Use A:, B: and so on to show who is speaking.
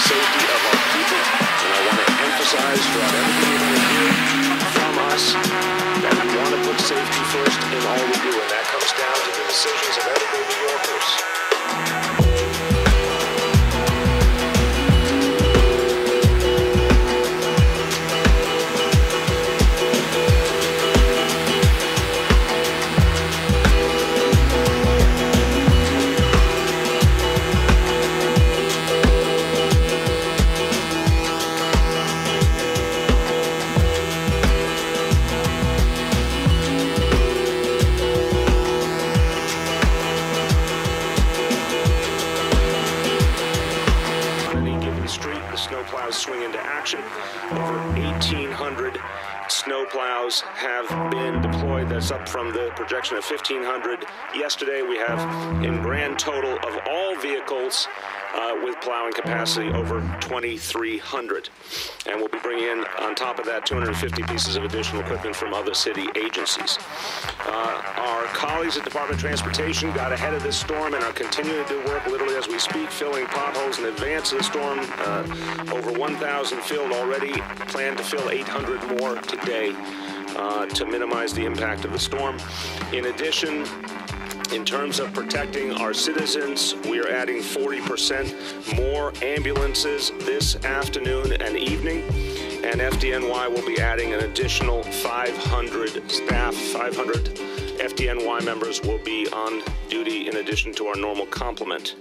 A: the safety of our people. And I want to emphasize throughout everything you're going to hear from us that we want to put safety first in all we do, and that comes down to the decisions of everyday New Yorkers. Snowplows swing into action. Over 1,800 snowplows have been deployed. That's up from the projection of 1,500 yesterday. We have, in grand total of all vehicles with plowing capacity, over 2,300. And we'll be bringing in, on top of that, 250 pieces of additional equipment from other city agencies. Our colleagues at Department of Transportation got ahead of this storm and are continuing to do work literally as we speak, filling potholes in advance of the storm. Over 1,000 filled already, plan to fill 800 more today to minimize the impact of the storm. In addition, in terms of protecting our citizens, we are adding 40% more ambulances this afternoon and evening, and FDNY will be adding an additional 500 staff. 500 FDNY members will be on duty in addition to our normal complement.